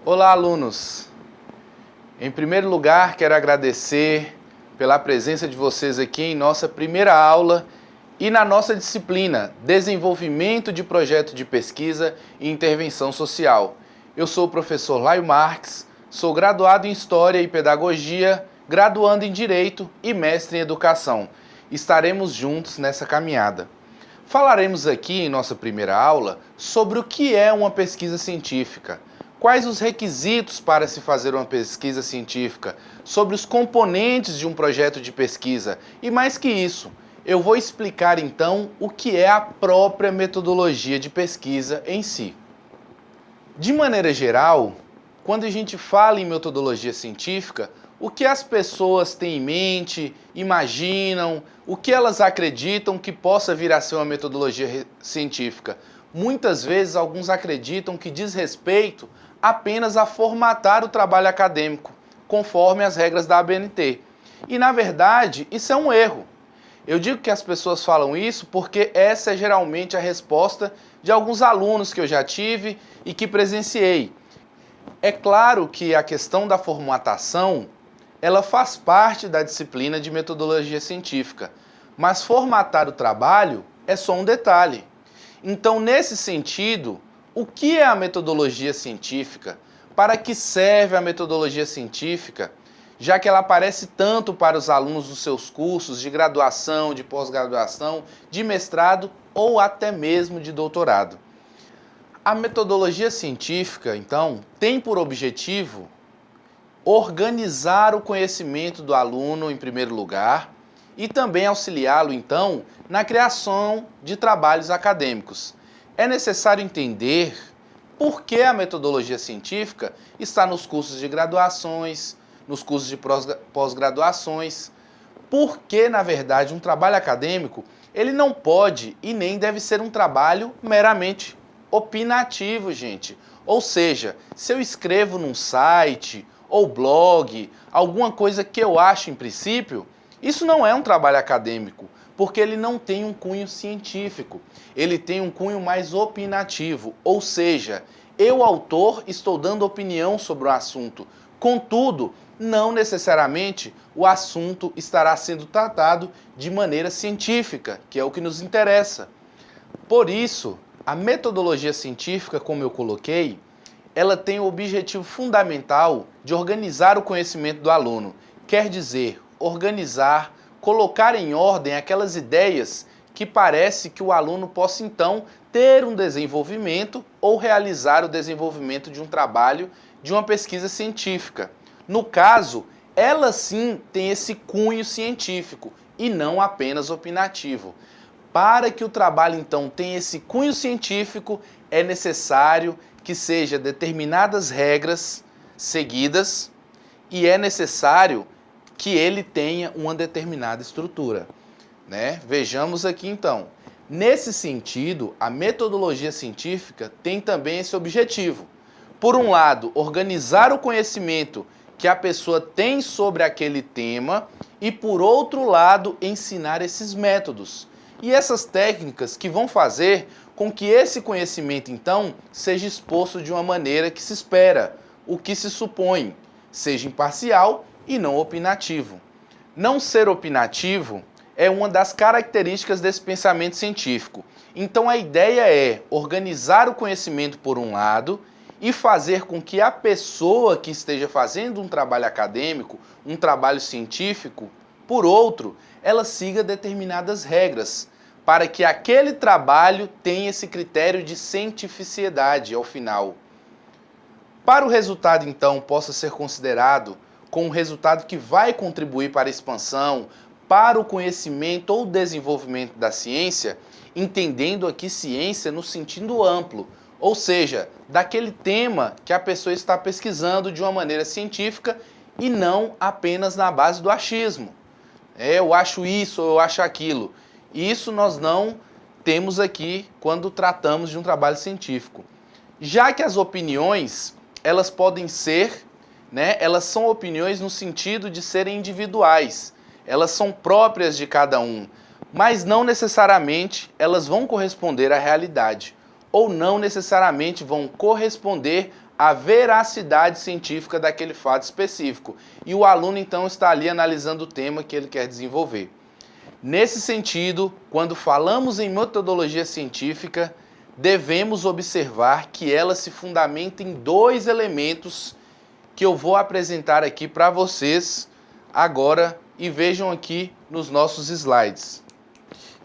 Olá, alunos! Em primeiro lugar, quero agradecer pela presença de vocês aqui em nossa primeira aula e na nossa disciplina Desenvolvimento de Projeto de Pesquisa e Intervenção Social. Eu sou o professor Laio Marques, sou graduado em História e Pedagogia, graduando em Direito e mestre em Educação. Estaremos juntos nessa caminhada. Falaremos aqui em nossa primeira aula sobre o que é uma pesquisa científica, quais os requisitos para se fazer uma pesquisa científica, sobre os componentes de um projeto de pesquisa e mais que isso, eu vou explicar então o que é a própria metodologia de pesquisa em si. De maneira geral, quando a gente fala em metodologia científica, o que as pessoas têm em mente, imaginam, o que elas acreditam que possa vir a ser uma metodologia científica? Muitas vezes, alguns acreditam que diz respeito apenas a formatar o trabalho acadêmico, conforme as regras da ABNT. E, na verdade, isso é um erro. Eu digo que as pessoas falam isso porque essa é geralmente a resposta de alguns alunos que eu já tive e que presenciei. É claro que a questão da formatação, ela faz parte da disciplina de metodologia científica, mas formatar o trabalho é só um detalhe. Então, nesse sentido, o que é a metodologia científica? Para que serve a metodologia científica? Já que ela aparece tanto para os alunos dos seus cursos de graduação, de pós-graduação, de mestrado ou até mesmo de doutorado. A metodologia científica, então, tem por objetivo organizar o conhecimento do aluno, em primeiro lugar, e também auxiliá-lo, então, na criação de trabalhos acadêmicos. É necessário entender por que a metodologia científica está nos cursos de graduações, nos cursos de pós-graduações, porque, na verdade, um trabalho acadêmico, ele não pode e nem deve ser um trabalho meramente opinativo, gente. Ou seja, se eu escrevo num site ou blog, alguma coisa que eu acho em princípio, isso não é um trabalho acadêmico, porque ele não tem um cunho científico, ele tem um cunho mais opinativo, ou seja, eu, autor, estou dando opinião sobre o assunto, contudo, não necessariamente o assunto estará sendo tratado de maneira científica, que é o que nos interessa. Por isso, a metodologia científica, como eu coloquei, ela tem o objetivo fundamental de organizar o conhecimento do aluno. Quer dizer, organizar, colocar em ordem aquelas ideias que parece que o aluno possa então ter um desenvolvimento ou realizar o desenvolvimento de um trabalho, de uma pesquisa científica. No caso, ela sim tem esse cunho científico e não apenas opinativo. Para que o trabalho então tenha esse cunho científico, é necessário que sejam determinadas regras seguidas e é necessário que ele tenha uma determinada estrutura, né? Vejamos aqui então. Nesse sentido, a metodologia científica tem também esse objetivo. Por um lado, organizar o conhecimento que a pessoa tem sobre aquele tema e, por outro lado, ensinar esses métodos e essas técnicas que vão fazer com que esse conhecimento, então, seja exposto de uma maneira que se espera, o que se supõe, seja imparcial e não opinativo. Não ser opinativo é uma das características desse pensamento científico. Então, a ideia é organizar o conhecimento por um lado e fazer com que a pessoa que esteja fazendo um trabalho acadêmico, um trabalho científico, por outro, ela siga determinadas regras, para que aquele trabalho tenha esse critério de cientificidade ao final. Para o resultado, então, possa ser considerado como um resultado que vai contribuir para a expansão, para o conhecimento ou desenvolvimento da ciência, entendendo aqui ciência no sentido amplo, ou seja, daquele tema que a pessoa está pesquisando de uma maneira científica e não apenas na base do achismo. Eu acho isso, eu acho aquilo. Isso nós não temos aqui quando tratamos de um trabalho científico. Já que as opiniões, elas podem ser, elas são opiniões no sentido de serem individuais. Elas são próprias de cada um, mas não necessariamente elas vão corresponder à realidade. ou não necessariamente vão corresponder à veracidade científica daquele fato específico. E o aluno então está ali analisando o tema que ele quer desenvolver. Nesse sentido, quando falamos em metodologia científica, devemos observar que ela se fundamenta em dois elementos que eu vou apresentar aqui para vocês agora e vejam aqui nos nossos slides.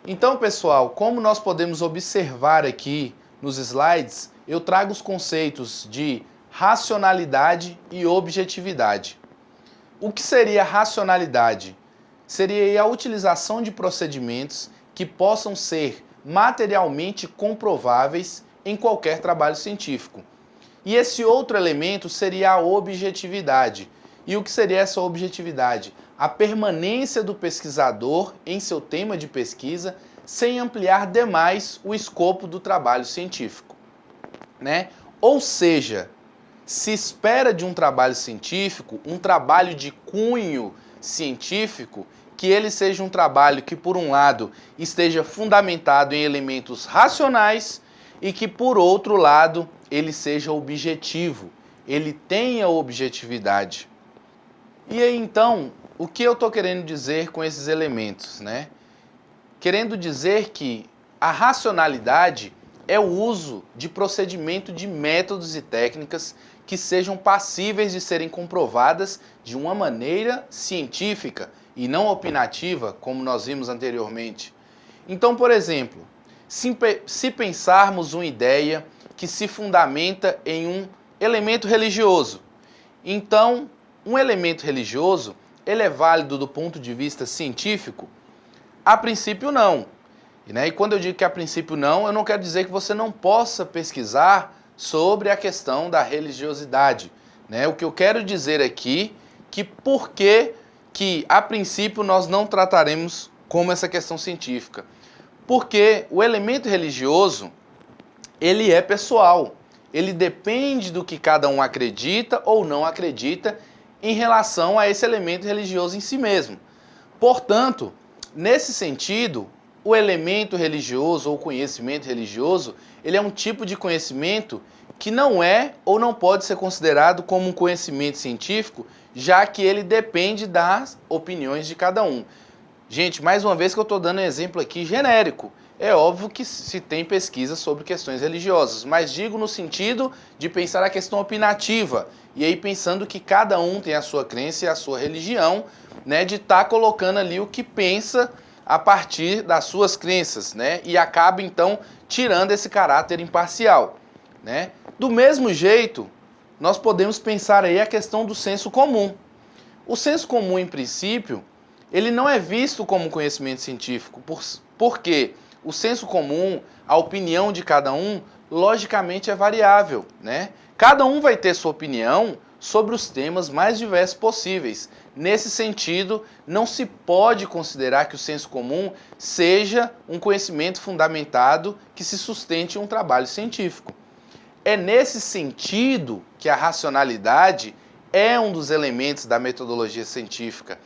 Então, pessoal, como nós podemos observar aqui nos slides, eu trago os conceitos de racionalidade e objetividade. O que seria racionalidade? Seria a utilização de procedimentos que possam ser materialmente comprováveis em qualquer trabalho científico. E esse outro elemento seria a objetividade. E o que seria essa objetividade? A permanência do pesquisador em seu tema de pesquisa sem ampliar demais o escopo do trabalho científico, né? Ou seja, se espera de um trabalho científico, um trabalho de cunho científico, que ele seja um trabalho que, por um lado, esteja fundamentado em elementos racionais e que, por outro lado, ele seja objetivo, ele tenha objetividade. E aí, então, o que eu estou querendo dizer com esses elementos, né? Querendo dizer que a racionalidade é o uso de procedimento de métodos e técnicas que sejam passíveis de serem comprovadas de uma maneira científica e não opinativa, como nós vimos anteriormente. Então, por exemplo, se pensarmos uma ideia que se fundamenta em um elemento religioso, então, um elemento religioso, ele é válido do ponto de vista científico? A princípio, não. E quando eu digo que a princípio não, eu não quero dizer que você não possa pesquisar sobre a questão da religiosidade. O que eu quero dizer aqui que por que a princípio nós não trataremos como essa questão científica. Porque o elemento religioso, ele é pessoal. Ele depende do que cada um acredita ou não acredita em relação a esse elemento religioso em si mesmo. Portanto, nesse sentido, o elemento religioso ou conhecimento religioso, ele é um tipo de conhecimento que não é ou não pode ser considerado como um conhecimento científico, já que ele depende das opiniões de cada um. Gente, mais uma vez que eu estou dando um exemplo aqui genérico. É óbvio que se tem pesquisa sobre questões religiosas, mas digo no sentido de pensar a questão opinativa, e aí pensando que cada um tem a sua crença e a sua religião, de estar colocando ali o que pensa a partir das suas crenças, e acaba então tirando esse caráter imparcial, Do mesmo jeito, nós podemos pensar aí a questão do senso comum. O senso comum, em princípio, ele não é visto como conhecimento científico, porque o senso comum, a opinião de cada um, logicamente é variável, Cada um vai ter sua opinião sobre os temas mais diversos possíveis. Nesse sentido, não se pode considerar que o senso comum seja um conhecimento fundamentado que se sustente em um trabalho científico. É nesse sentido que a racionalidade é um dos elementos da metodologia científica,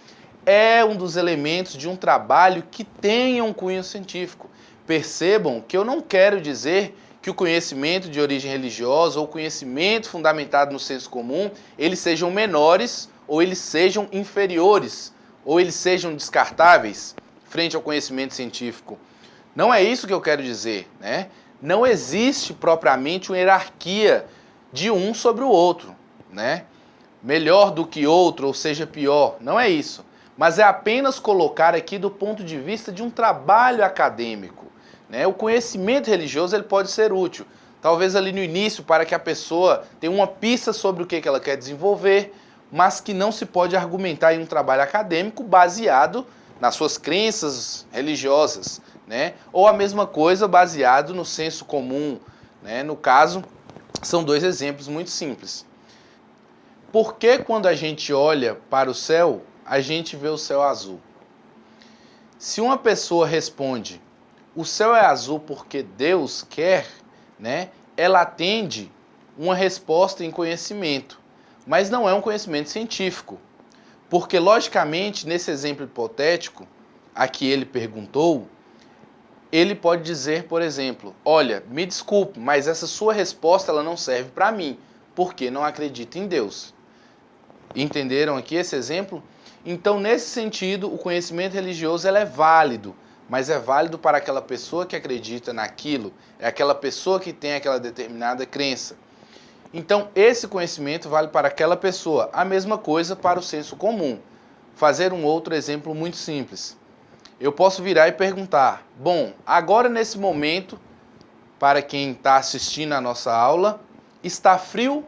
é um dos elementos de um trabalho que tenha um cunho científico. Percebam que eu não quero dizer que o conhecimento de origem religiosa ou o conhecimento fundamentado no senso comum, eles sejam menores ou eles sejam inferiores, ou eles sejam descartáveis frente ao conhecimento científico. Não é isso que eu quero dizer, Não existe propriamente uma hierarquia de um sobre o outro, Melhor do que outro, ou seja, pior, não é isso. Mas é apenas colocar aqui do ponto de vista de um trabalho acadêmico. O conhecimento religioso ele pode ser útil, talvez ali no início para que a pessoa tenha uma pista sobre o que ela quer desenvolver, mas que não se pode argumentar em um trabalho acadêmico baseado nas suas crenças religiosas, Ou a mesma coisa baseado no senso comum, No caso, são dois exemplos muito simples. Por que quando a gente olha para o céu, a gente vê o céu azul? Se uma pessoa responde, o céu é azul porque Deus quer, ela atende uma resposta em conhecimento, mas não é um conhecimento científico. Porque, logicamente, nesse exemplo hipotético, a que ele perguntou, ele pode dizer, por exemplo, olha, me desculpe, mas essa sua resposta ela não serve para mim, porque não acredita em Deus. Entenderam aqui esse exemplo? Então, nesse sentido, o conhecimento religioso ele é válido, mas é válido para aquela pessoa que acredita naquilo, é aquela pessoa que tem aquela determinada crença. Então, esse conhecimento vale para aquela pessoa. A mesma coisa para o senso comum. Fazer um outro exemplo muito simples. Eu posso virar e perguntar, bom, agora nesse momento, para quem está assistindo a nossa aula, está frio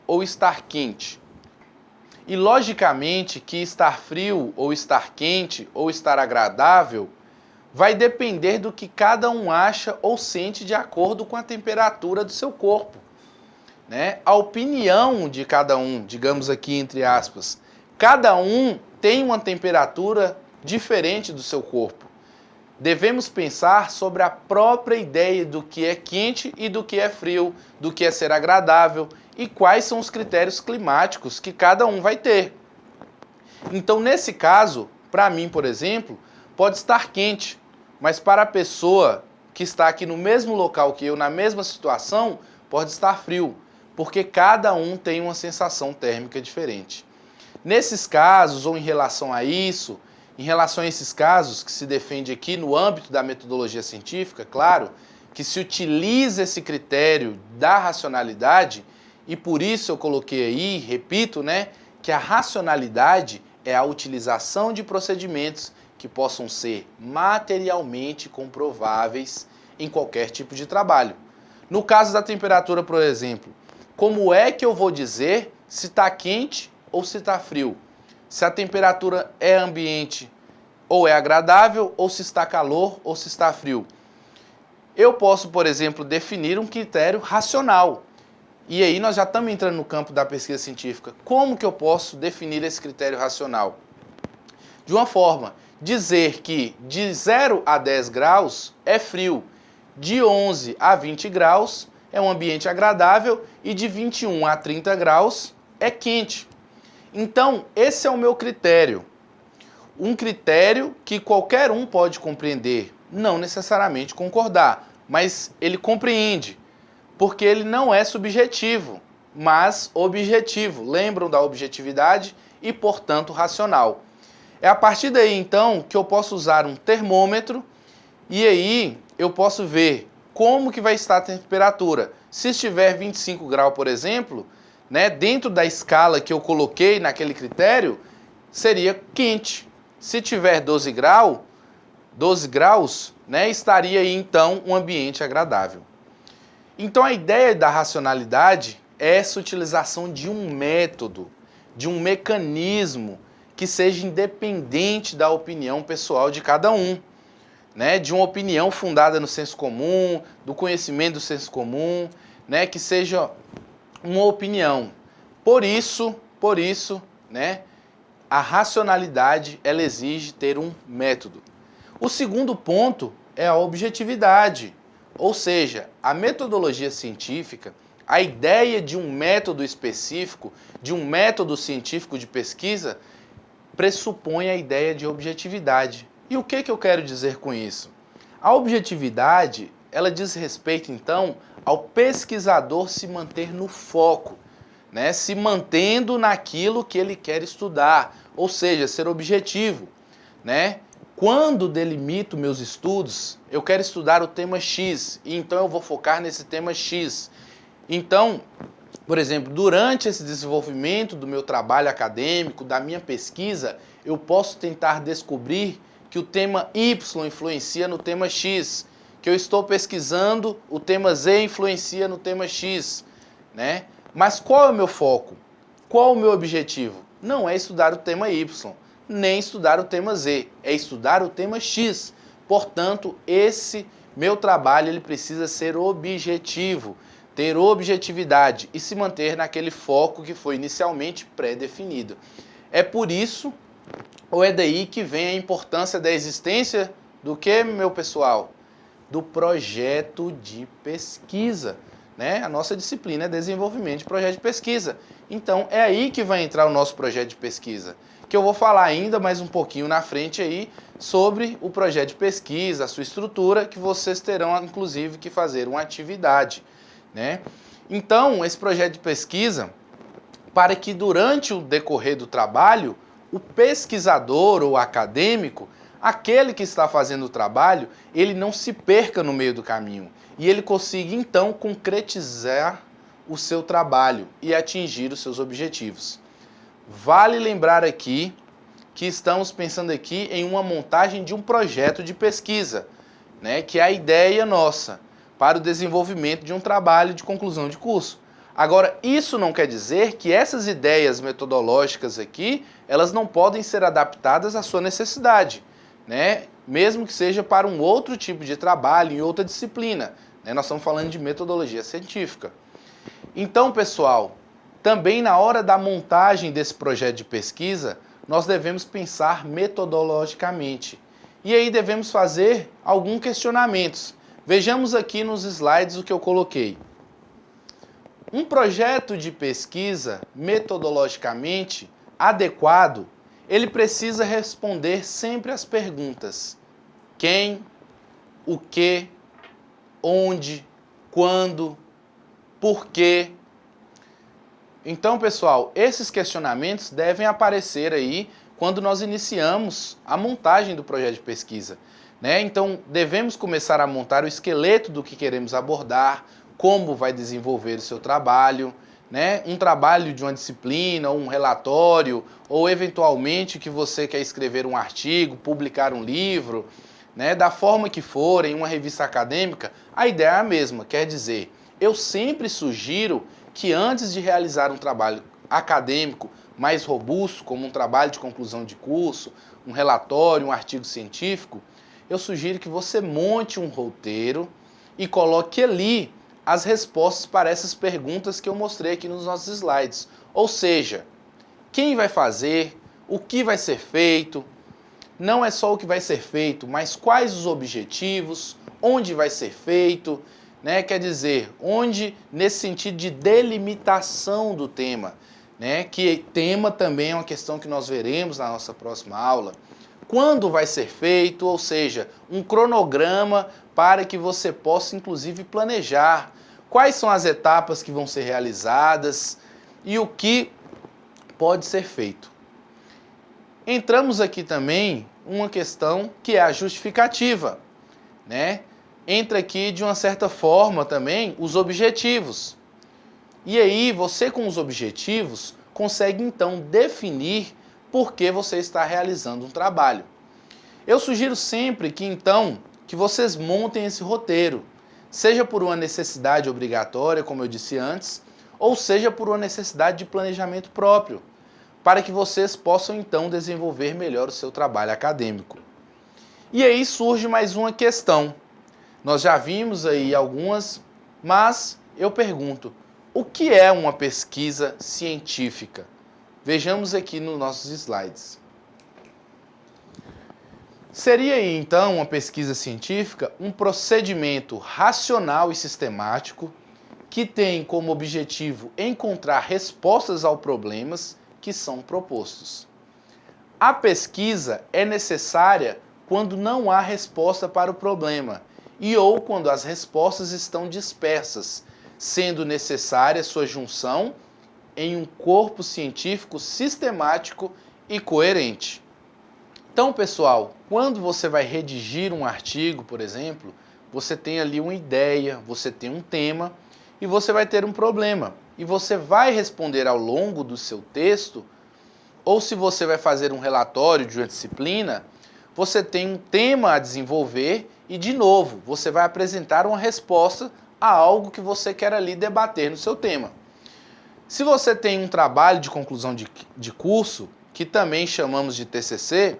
ou está quente? E logicamente que estar frio ou estar quente ou estar agradável vai depender do que cada um acha ou sente de acordo com a temperatura do seu corpo, né? A opinião de cada um, digamos aqui entre aspas, cada um tem uma temperatura diferente do seu corpo. Devemos pensar sobre a própria ideia do que é quente e do que é frio, do que é ser agradável e quais são os critérios climáticos que cada um vai ter. Então, nesse caso, para mim, por exemplo, pode estar quente, mas para a pessoa que está aqui no mesmo local que eu, na mesma situação, pode estar frio, porque cada um tem uma sensação térmica diferente. Nesses casos, ou em relação a isso, em relação a esses casos que se defende aqui no âmbito da metodologia científica, claro, que se utiliza esse critério da racionalidade, e por isso eu coloquei aí, repito, né, que a racionalidade é a utilização de procedimentos que possam ser materialmente comprováveis em qualquer tipo de trabalho. No caso da temperatura, por exemplo, como é que eu vou dizer se está quente ou se está frio? Se a temperatura é ambiente ou é agradável, ou se está calor ou se está frio. Eu posso, por exemplo, definir um critério racional. E aí nós já estamos entrando no campo da pesquisa científica. Como que eu posso definir esse critério racional? De uma forma, dizer que de 0 a 10 graus é frio, de 11 a 20 graus é um ambiente agradável e de 21 a 30 graus é quente. Então, esse é o meu critério. Um critério que qualquer um pode compreender, não necessariamente concordar, mas ele compreende, porque ele não é subjetivo, mas objetivo. Lembram da objetividade e, portanto, racional. É a partir daí, então, que eu posso usar um termômetro e aí eu posso ver como que vai estar a temperatura. Se estiver 25 graus, por exemplo, né, dentro da escala que eu coloquei naquele critério, seria quente. Se tiver 12 graus, né, estaria aí então um ambiente agradável. Então a ideia da racionalidade é essa utilização de um método, de um mecanismo que seja independente da opinião pessoal de cada um, né, de uma opinião fundada no senso comum, do conhecimento do senso comum, né, que seja uma opinião. Por isso, né, a racionalidade ela exige ter um método. O segundo ponto é a objetividade, ou seja, a metodologia científica, a ideia de um método específico, de um método científico de pesquisa, pressupõe a ideia de objetividade. E o que eu quero dizer com isso? A objetividade, ela diz respeito, então, ao pesquisador se manter no foco, né? Se mantendo naquilo que ele quer estudar, ou seja, ser objetivo, né? Quando delimito meus estudos, eu quero estudar o tema X, e então eu vou focar nesse tema X. Então, por exemplo, durante esse desenvolvimento do meu trabalho acadêmico, da minha pesquisa, eu posso tentar descobrir que o tema Y influencia no tema X, que eu estou pesquisando, o tema Z influencia no tema X, né? Mas qual é o meu foco? Qual é o meu objetivo? Não é estudar o tema Y, nem estudar o tema Z, é estudar o tema X. Portanto, esse meu trabalho ele precisa ser objetivo, ter objetividade e se manter naquele foco que foi inicialmente pré-definido. É por isso, ou é daí que vem a importância da existência do que, meu pessoal? Do projeto de pesquisa. né? A nossa disciplina é desenvolvimento de projeto de pesquisa. Então, é aí que vai entrar o nosso projeto de pesquisa, que eu vou falar ainda mais um pouquinho na frente aí sobre o projeto de pesquisa, a sua estrutura, que vocês terão, inclusive, que fazer uma atividade, né? Então, esse projeto de pesquisa, para que durante o decorrer do trabalho, o pesquisador ou acadêmico, aquele que está fazendo o trabalho, ele não se perca no meio do caminho e ele consiga então concretizar o seu trabalho e atingir os seus objetivos. Vale lembrar aqui que estamos pensando aqui em uma montagem de um projeto de pesquisa, né, que é a ideia nossa para o desenvolvimento de um trabalho de conclusão de curso. Agora, isso não quer dizer que essas ideias metodológicas aqui, elas não podem ser adaptadas à sua necessidade, né? Mesmo que seja para um outro tipo de trabalho, em outra disciplina, né? Nós estamos falando de metodologia científica. Então, pessoal, também na hora da montagem desse projeto de pesquisa, nós devemos pensar metodologicamente. E aí devemos fazer alguns questionamentos. Vejamos aqui nos slides o que eu coloquei. Um projeto de pesquisa metodologicamente adequado, ele precisa responder sempre as perguntas: quem, o que, onde, quando, por quê. Então, pessoal, esses questionamentos devem aparecer aí quando nós iniciamos a montagem do projeto de pesquisa, né? Então, devemos começar a montar o esqueleto do que queremos abordar, como vai desenvolver o seu trabalho, né? Um trabalho de uma disciplina, ou um relatório, ou eventualmente que você quer escrever um artigo, publicar um livro, né? Da forma que for, em uma revista acadêmica, a ideia é a mesma, quer dizer, eu sempre sugiro que antes de realizar um trabalho acadêmico mais robusto, como um trabalho de conclusão de curso, um relatório, um artigo científico, eu sugiro que você monte um roteiro e coloque ali as respostas para essas perguntas que eu mostrei aqui nos nossos slides. Ou seja, quem vai fazer, o que vai ser feito, não é só o que vai ser feito, mas quais os objetivos, onde vai ser feito, né? Quer dizer, onde, nesse sentido de delimitação do tema, né? Que tema também é uma questão que nós veremos na nossa próxima aula. Quando vai ser feito, ou seja, um cronograma para que você possa, inclusive, planejar quais são as etapas que vão ser realizadas e o que pode ser feito. Entramos aqui também uma questão que é a justificativa, né? Entra aqui, de uma certa forma, também os objetivos. E aí, você com os objetivos, consegue, então, definir por que você está realizando um trabalho. Eu sugiro sempre que, então, que vocês montem esse roteiro, seja por uma necessidade obrigatória, como eu disse antes, ou seja por uma necessidade de planejamento próprio, para que vocês possam, então, desenvolver melhor o seu trabalho acadêmico. E aí surge mais uma questão. Nós já vimos aí algumas, mas eu pergunto, o que é uma pesquisa científica? Vejamos aqui nos nossos slides. Seria aí, então, uma pesquisa científica um procedimento racional e sistemático que tem como objetivo encontrar respostas aos problemas que são propostos. A pesquisa é necessária quando não há resposta para o problema e ou quando as respostas estão dispersas, sendo necessária sua junção em um corpo científico sistemático e coerente. Então, pessoal, quando você vai redigir um artigo, por exemplo, você tem ali uma ideia, você tem um tema e você vai ter um problema. E você vai responder ao longo do seu texto, ou se você vai fazer um relatório de uma disciplina, você tem um tema a desenvolver e, de novo, você vai apresentar uma resposta a algo que você quer ali debater no seu tema. Se você tem um trabalho de conclusão de curso, que também chamamos de TCC,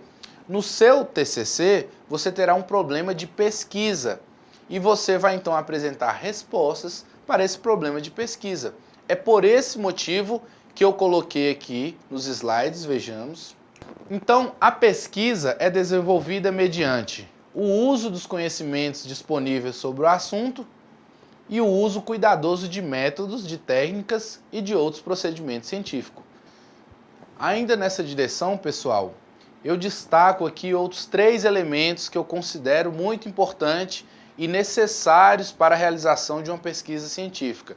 no seu TCC você terá um problema de pesquisa e você vai então apresentar respostas para esse problema de pesquisa. É por esse motivo que eu coloquei aqui nos slides, vejamos. Então, a pesquisa é desenvolvida mediante o uso dos conhecimentos disponíveis sobre o assunto, e o uso cuidadoso de métodos, de técnicas e de outros procedimentos científicos. Ainda nessa direção, pessoal, eu destaco aqui outros 3 elementos que eu considero muito importantes e necessários para a realização de uma pesquisa científica.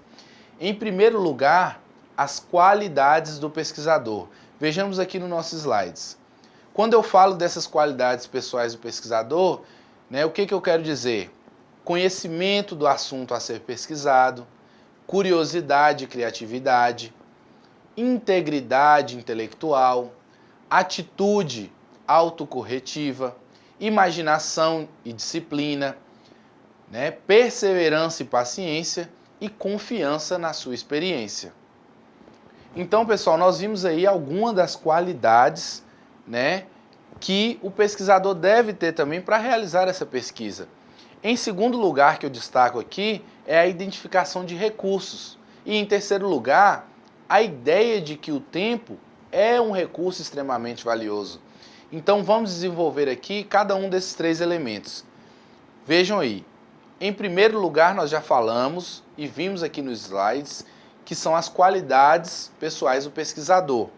Em primeiro lugar, as qualidades do pesquisador. Vejamos aqui nos nossos slides. Quando eu falo dessas qualidades pessoais do pesquisador, o que eu quero dizer? Conhecimento do assunto a ser pesquisado, curiosidade e criatividade, integridade intelectual, atitude autocorretiva, imaginação e disciplina, perseverança e paciência e confiança na sua experiência. Então, pessoal, nós vimos aí algumas das qualidades, que o pesquisador deve ter também para realizar essa pesquisa. Em segundo lugar, que eu destaco aqui, é a identificação de recursos. E em terceiro lugar, a ideia de que o tempo é um recurso extremamente valioso. Então vamos desenvolver aqui cada um desses 3 elementos. Vejam aí, em primeiro lugar nós já falamos e vimos aqui nos slides que são as qualidades pessoais do pesquisador.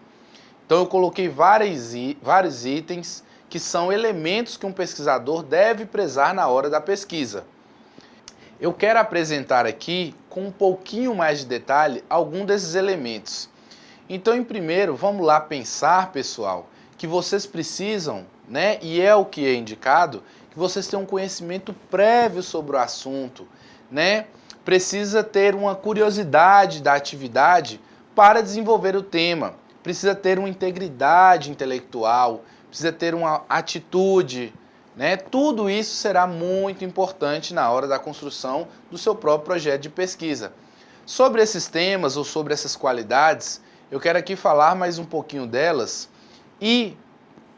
Então eu coloquei vários itens que são elementos que um pesquisador deve prezar na hora da pesquisa. Eu quero apresentar aqui, com um pouquinho mais de detalhe, algum desses elementos. Então, em primeiro, vamos lá pensar, pessoal, que vocês precisam, e é o que é indicado, que vocês tenham um conhecimento prévio sobre o assunto, Precisa ter uma curiosidade da atividade para desenvolver o tema, precisa ter uma integridade intelectual, precisa ter uma atitude, Tudo isso será muito importante na hora da construção do seu próprio projeto de pesquisa. Sobre esses temas ou sobre essas qualidades, eu quero aqui falar mais um pouquinho delas e,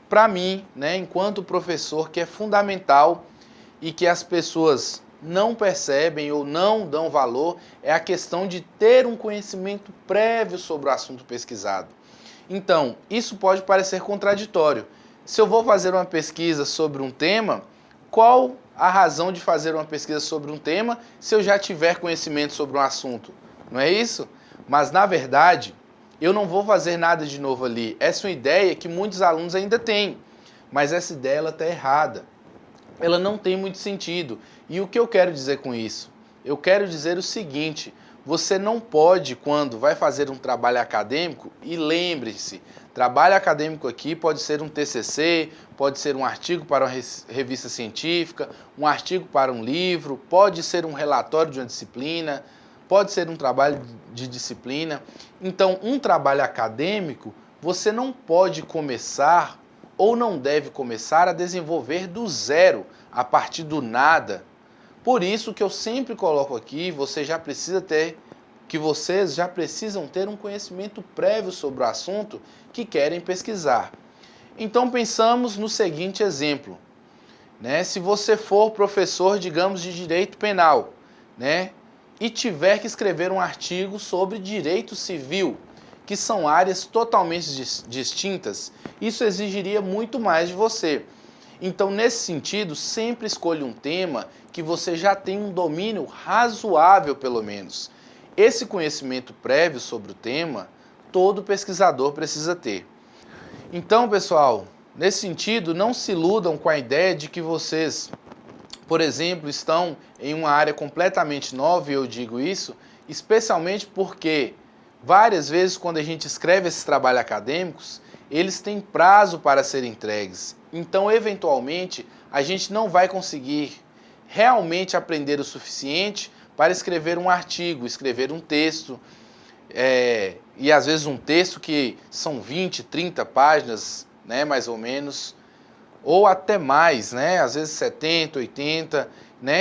para mim, enquanto professor, que é fundamental e que as pessoas não percebem ou não dão valor, é a questão de ter um conhecimento prévio sobre o assunto pesquisado. Então, isso pode parecer contraditório. Se eu vou fazer uma pesquisa sobre um tema, qual a razão de fazer uma pesquisa sobre um tema se eu já tiver conhecimento sobre um assunto? Não é isso? Mas, na verdade, eu não vou fazer nada de novo ali. Essa é uma ideia que muitos alunos ainda têm, mas essa ideia está errada. Ela não tem muito sentido. E o que eu quero dizer com isso? Eu quero dizer o seguinte: você não pode, quando vai fazer um trabalho acadêmico, e lembre-se, trabalho acadêmico aqui pode ser um TCC, pode ser um artigo para uma revista científica, um artigo para um livro, pode ser um relatório de uma disciplina, pode ser um trabalho de disciplina. Então, um trabalho acadêmico, você não pode começar ou não deve começar a desenvolver do zero, a partir do nada. Por isso que eu sempre coloco aqui, vocês já precisam ter um conhecimento prévio sobre o assunto que querem pesquisar. Então pensamos no seguinte exemplo, Se você for professor, digamos, de direito penal, e tiver que escrever um artigo sobre direito civil, que são áreas totalmente distintas, isso exigiria muito mais de você. Então, nesse sentido, sempre escolha um tema que você já tem um domínio razoável, pelo menos. Esse conhecimento prévio sobre o tema, todo pesquisador precisa ter. Então, pessoal, nesse sentido, não se iludam com a ideia de que vocês, por exemplo, estão em uma área completamente nova, e eu digo isso, especialmente porque várias vezes, quando a gente escreve esses trabalhos acadêmicos, eles têm prazo para serem entregues. Então, eventualmente, a gente não vai conseguir realmente aprender o suficiente para escrever um artigo, escrever um texto, e às vezes um texto que são 20, 30 páginas, mais ou menos, ou até mais, às vezes 70, 80,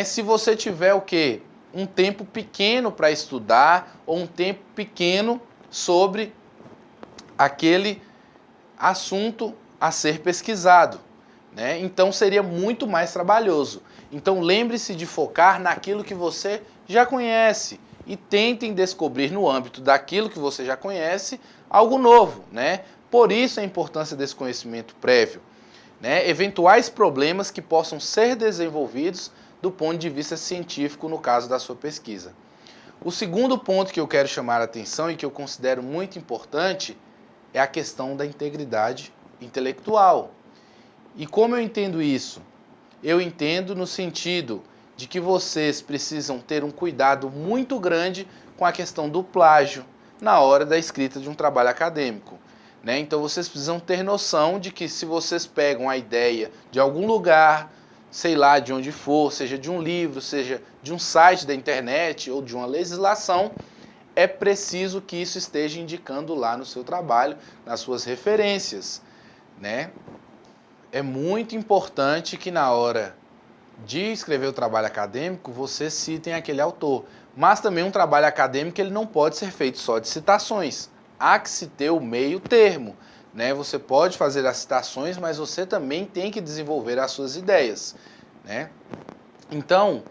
se você tiver o quê? Um tempo pequeno para estudar ou um tempo pequeno sobre aquele assunto a ser pesquisado, Então seria muito mais trabalhoso. Então lembre-se de focar naquilo que você já conhece e tentem descobrir no âmbito daquilo que você já conhece algo novo, Por isso a importância desse conhecimento prévio, Eventuais problemas que possam ser desenvolvidos do ponto de vista científico no caso da sua pesquisa. O segundo ponto que eu quero chamar a atenção e que eu considero muito importante é a questão da integridade intelectual. E como eu entendo isso? Eu entendo no sentido de que vocês precisam ter um cuidado muito grande com a questão do plágio na hora da escrita de um trabalho acadêmico, né? Então vocês precisam ter noção de que se vocês pegam a ideia de algum lugar, sei lá de onde for, seja de um livro, seja de um site da internet ou de uma legislação, é preciso que isso esteja indicando lá no seu trabalho, nas suas referências, né? É muito importante que na hora de escrever o trabalho acadêmico, vocês citem aquele autor. Mas também um trabalho acadêmico ele não pode ser feito só de citações. Há que se ter o meio termo, né? Você pode fazer as citações, mas você também tem que desenvolver as suas ideias, né? Então,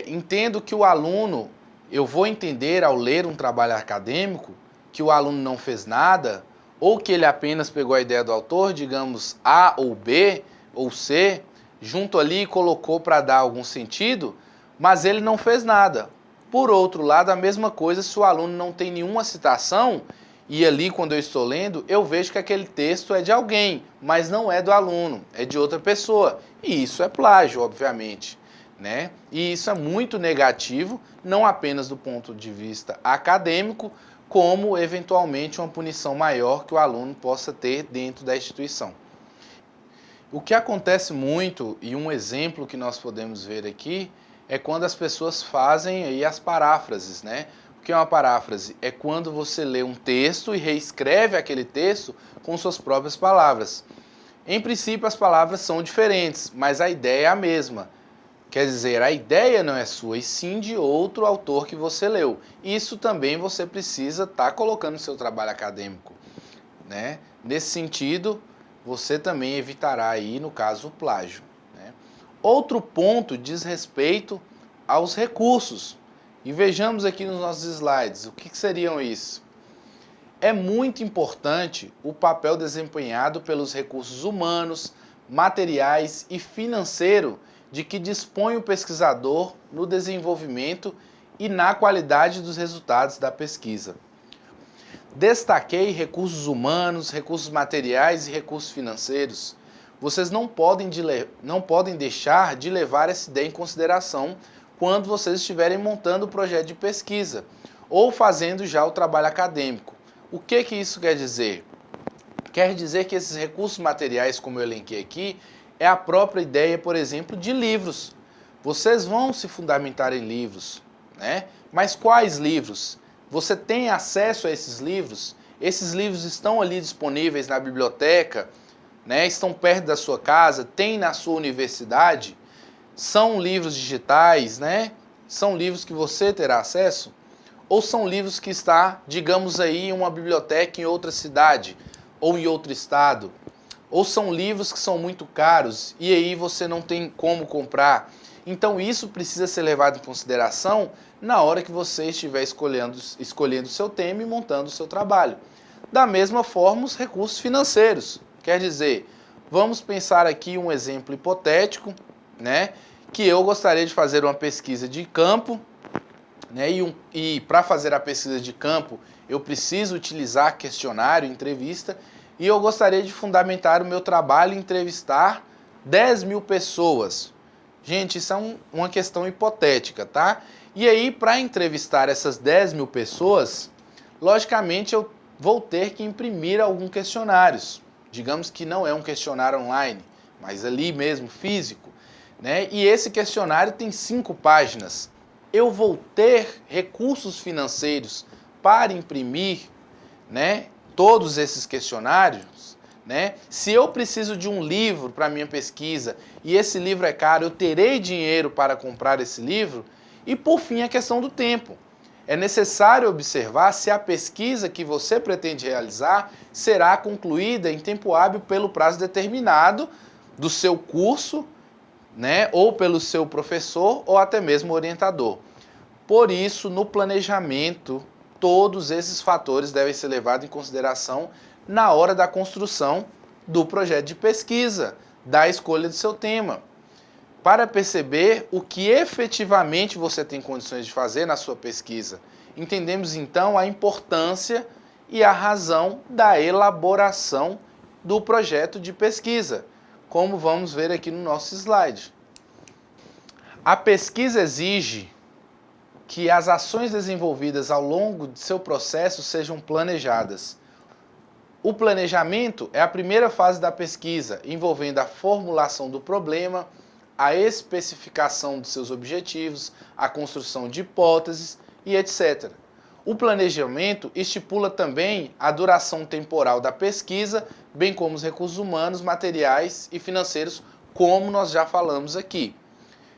entendo que o aluno, eu vou entender ao ler um trabalho acadêmico, que o aluno não fez nada, ou que ele apenas pegou a ideia do autor, digamos A ou B ou C, junto ali e colocou para dar algum sentido, mas ele não fez nada. Por outro lado, a mesma coisa se o aluno não tem nenhuma citação, e ali quando eu estou lendo, eu vejo que aquele texto é de alguém, mas não é do aluno, é de outra pessoa. E isso é plágio, obviamente, né? E isso é muito negativo, não apenas do ponto de vista acadêmico, como eventualmente uma punição maior que o aluno possa ter dentro da instituição. O que acontece muito, e um exemplo que nós podemos ver aqui, é quando as pessoas fazem aí as paráfrases, né? O que é uma paráfrase? É quando você lê um texto e reescreve aquele texto com suas próprias palavras. Em princípio, as palavras são diferentes, mas a ideia é a mesma. Quer dizer, a ideia não é sua, e sim de outro autor que você leu. Isso também você precisa estar colocando no seu trabalho acadêmico, né? Nesse sentido, você também evitará aí, no caso, o plágio, né? Outro ponto diz respeito aos recursos. E vejamos aqui nos nossos slides, o que seriam isso? É muito importante o papel desempenhado pelos recursos humanos, materiais e financeiro de que dispõe o pesquisador no desenvolvimento e na qualidade dos resultados da pesquisa. Destaquei recursos humanos, recursos materiais e recursos financeiros. Vocês não podem deixar de levar essa ideia em consideração quando vocês estiverem montando o projeto de pesquisa ou fazendo já o trabalho acadêmico. O que isso quer dizer? Quer dizer que esses recursos materiais, como eu elenquei aqui, é a própria ideia, por exemplo, de livros. Vocês vão se fundamentar em livros, né? Mas quais livros? Você tem acesso a esses livros? Esses livros estão ali disponíveis na biblioteca, né? Estão perto da sua casa, tem na sua universidade? São livros digitais, né? São livros que você terá acesso? Ou são livros que está, digamos aí, em uma biblioteca em outra cidade ou em outro estado? Ou são livros que são muito caros e aí você não tem como comprar? Então isso precisa ser levado em consideração na hora que você estiver escolhendo o seu tema e montando o seu trabalho. Da mesma forma, os recursos financeiros. Quer dizer, vamos pensar aqui um exemplo hipotético, né? Que eu gostaria de fazer uma pesquisa de campo, né? E para fazer a pesquisa de campo, eu preciso utilizar questionário, entrevista, e eu gostaria de fundamentar o meu trabalho em entrevistar 10.000 pessoas. Gente, isso é uma questão hipotética, tá? E aí, para entrevistar essas 10.000 pessoas, logicamente eu vou ter que imprimir alguns questionários. Digamos que não é um questionário online, mas ali mesmo, físico, né? E esse questionário tem 5 páginas. Eu vou ter recursos financeiros para imprimir, né, todos esses questionários, né? Se eu preciso de um livro para minha pesquisa e esse livro é caro, eu terei dinheiro para comprar esse livro? E por fim, a questão do tempo. É necessário observar se a pesquisa que você pretende realizar será concluída em tempo hábil pelo prazo determinado do seu curso, né, ou pelo seu professor ou até mesmo orientador. Por isso, no planejamento, todos esses fatores devem ser levados em consideração na hora da construção do projeto de pesquisa, da escolha do seu tema. para perceber o que efetivamente você tem condições de fazer na sua pesquisa. Entendemos então a importância e a razão da elaboração do projeto de pesquisa, como vamos ver aqui no nosso slide. A pesquisa exige que as ações desenvolvidas ao longo de seu processo sejam planejadas. O planejamento é a primeira fase da pesquisa, envolvendo a formulação do problema, a especificação de seus objetivos, a construção de hipóteses e etc. O planejamento estipula também a duração temporal da pesquisa, bem como os recursos humanos, materiais e financeiros, como nós já falamos aqui,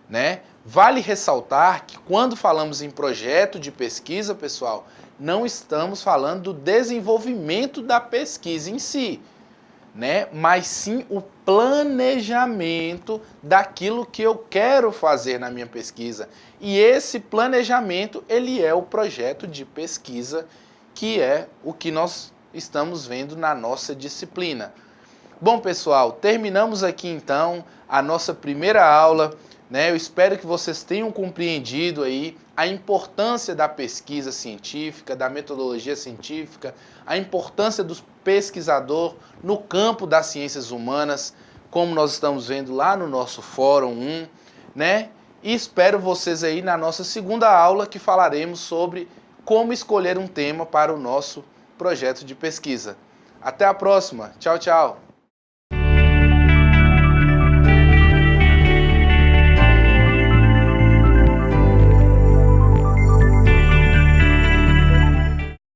né? Vale ressaltar que quando falamos em projeto de pesquisa, pessoal, não estamos falando do desenvolvimento da pesquisa em si, né? Mas sim o planejamento daquilo que eu quero fazer na minha pesquisa. E esse planejamento, ele é o projeto de pesquisa, que é o que nós estamos vendo na nossa disciplina. Bom, pessoal, terminamos aqui então a nossa primeira aula, né? Eu espero que vocês tenham compreendido aí a importância da pesquisa científica, da metodologia científica, a importância do pesquisador no campo das ciências humanas, como nós estamos vendo lá no nosso Fórum 1, né? E espero vocês aí na nossa segunda aula, que falaremos sobre como escolher um tema para o nosso projeto de pesquisa. Até a próxima. Tchau, tchau.